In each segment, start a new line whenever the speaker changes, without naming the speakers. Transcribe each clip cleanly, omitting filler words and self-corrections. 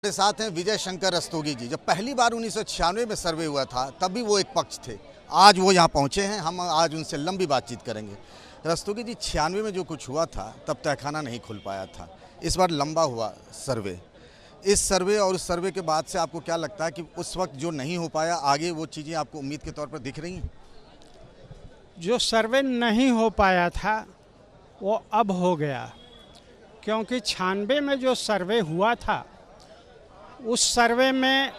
मेरे साथ हैं विजय शंकर रस्तोगी जी। जब पहली बार 1996 में सर्वे हुआ था तब भी वो एक पक्ष थे। आज वो यहाँ पहुँचे हैं, हम आज उनसे लंबी बातचीत करेंगे। रस्तोगी जी, 96 में जो कुछ हुआ था तब तहखाना नहीं खुल पाया था। इस बार लंबा हुआ सर्वे। इस सर्वे और उस सर्वे के बाद से आपको क्या लगता है कि उस वक्त जो नहीं हो पाया आगे वो चीज़ें आपको उम्मीद के तौर पर दिख रही हैं?
जो सर्वे नहीं हो पाया था वो अब हो गया, क्योंकि 96 में जो सर्वे हुआ था उस सर्वे में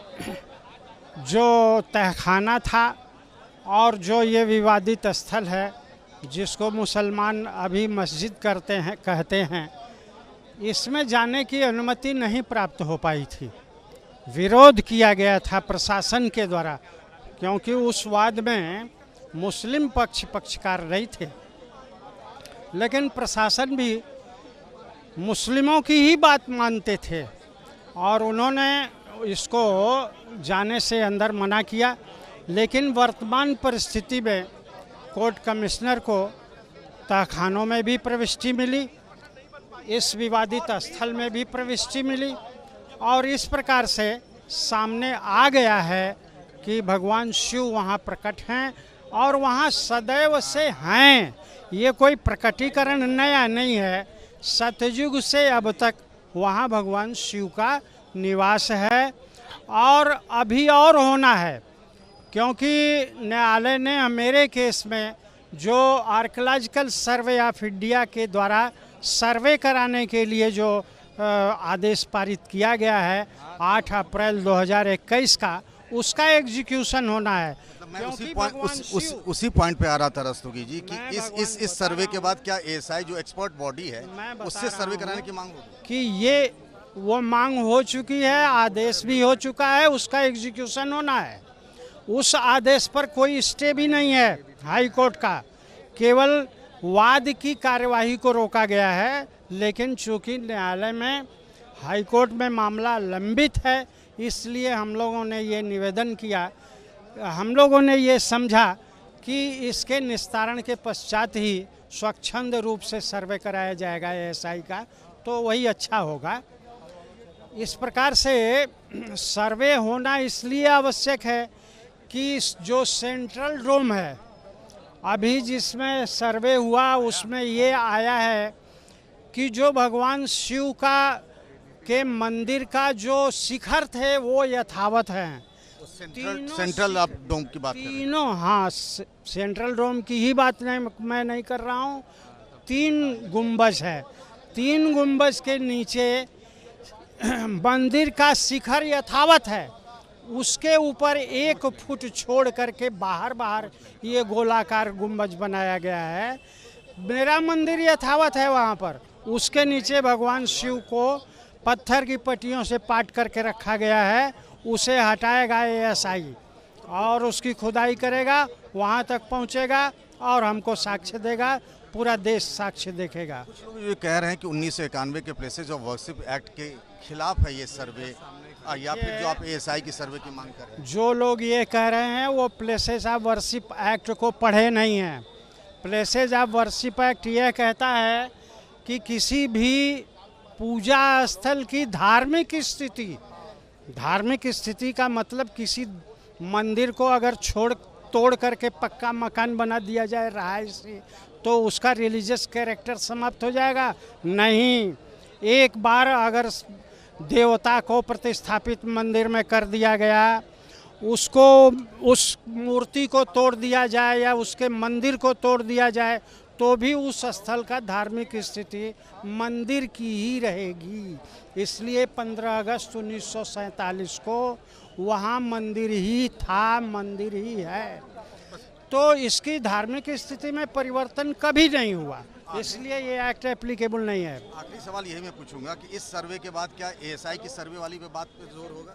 जो तहखाना था और जो ये विवादित स्थल है जिसको मुसलमान अभी मस्जिद कहते हैं, इसमें जाने की अनुमति नहीं प्राप्त हो पाई थी। विरोध किया गया था प्रशासन के द्वारा, क्योंकि उस वाद में मुस्लिम पक्षकार नहीं थे, लेकिन प्रशासन भी मुस्लिमों की ही बात मानते थे और उन्होंने इसको जाने से अंदर मना किया। लेकिन वर्तमान परिस्थिति में कोर्ट कमिश्नर को तहखानों में भी प्रविष्टि मिली, इस विवादित स्थल में भी प्रविष्टि मिली और इस प्रकार से सामने आ गया है कि भगवान शिव वहाँ प्रकट हैं और वहाँ सदैव से हैं। ये कोई प्रकटीकरण नया नहीं है, सतयुग से अब तक वहाँ भगवान शिव का निवास है और अभी और होना है, क्योंकि न्यायालय ने मेरे केस में जो आर्कियोलॉजिकल सर्वे ऑफ इंडिया के द्वारा सर्वे कराने के लिए जो आदेश पारित किया गया है 8 अप्रैल 2021 का, उसका एग्जीक्यूशन होना है।
मैं उसी पॉइंट पे आ रहा था रस्तोगी जी कि इस सर्वे के बाद क्या एएसआई जो एक्सपर्ट बॉडी है उससे सर्वे कराने की मांग होगी? कि
ये वो मांग हो चुकी है, आदेश भी हो चुका है, उसका एग्जीक्यूशन होना है। उस आदेश पर कोई स्टे भी नहीं है हाई कोर्ट का, केवल वाद की कार्यवाही को रोका गया है। लेकिन चूंकि न्यायालय में हाई कोर्ट में मामला लंबित है, इसलिए हम लोगों ने ये निवेदन किया, हम लोगों ने ये समझा कि इसके निस्तारण के पश्चात ही स्वच्छंद रूप से सर्वे कराया जाएगा एएसआई का, तो वही अच्छा होगा। इस प्रकार से सर्वे होना इसलिए आवश्यक है कि जो सेंट्रल डोम है अभी जिसमें सर्वे हुआ उसमें ये आया है कि जो भगवान शिव का के मंदिर का जो शिखर थे वो यथावत हैं।
सेंट्रल डोम की बात
तीनों, हाँ, सेंट्रल डोम की ही बात मैं नहीं कर रहा हूँ। 3 गुंबज है, 3 गुंबज के नीचे मंदिर का शिखर यथावत है, उसके ऊपर 1 फुट छोड़ करके बाहर ये गोलाकार गुंबज बनाया गया है। मेरा मंदिर यथावत है वहाँ पर, उसके नीचे भगवान शिव को पत्थर की पट्टियों से पाट करके रखा गया है। उसे हटाएगा एएसआई और उसकी खुदाई करेगा, वहाँ तक पहुँचेगा और हमको साक्ष्य देगा, पूरा देश साक्ष्य देखेगा।
कुछ लोग ये कह रहे हैं कि 1991 के प्लेसेस ऑफ वर्शिप एक्ट के खिलाफ है ये सर्वे, या फिर जो आप एएसआई की सर्वे की मांग कर रहे हैं।
जो लोग ये कह रहे हैं वो प्लेसेस ऑफ वर्शिप एक्ट को पढ़े नहीं हैं। प्लेसेस ऑफ वर्शिप एक्ट यह कहता है कि किसी भी पूजा स्थल की धार्मिक स्थिति का मतलब किसी मंदिर को अगर तोड़ करके पक्का मकान बना दिया जाए रहायशी, तो उसका रिलीजियस कैरेक्टर समाप्त हो जाएगा? नहीं। एक बार अगर देवता को प्रतिस्थापित मंदिर में कर दिया गया, उसको उस मूर्ति को तोड़ दिया जाए या उसके मंदिर को तोड़ दिया जाए, तो भी उस स्थल का धार्मिक स्थिति मंदिर की ही रहेगी। इसलिए 15 अगस्त 1947 को वहाँ मंदिर ही था, मंदिर ही है, तो इसकी धार्मिक स्थिति में परिवर्तन कभी नहीं हुआ, इसलिए ये एक्ट एप्लीकेबल नहीं है।
आखिरी सवाल यही मैं पूछूंगा कि इस सर्वे के बाद क्या एएसआई की सर्वे वाली पे बात पे जोर होगा?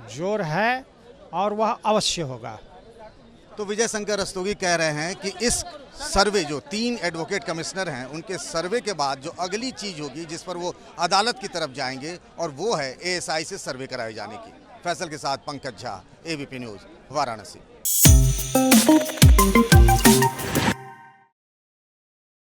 जोर है और वह अवश्य होगा।
तो विजय शंकर रस्तोगी कह रहे हैं कि इस सर्वे जो 3 एडवोकेट कमिश्नर हैं उनके सर्वे के बाद जो अगली चीज होगी जिस पर वो अदालत की तरफ जाएंगे और वो है एएसआई से सर्वे कराए जाने की। फैसल के साथ पंकज झा, एबीपी न्यूज़, वाराणसी।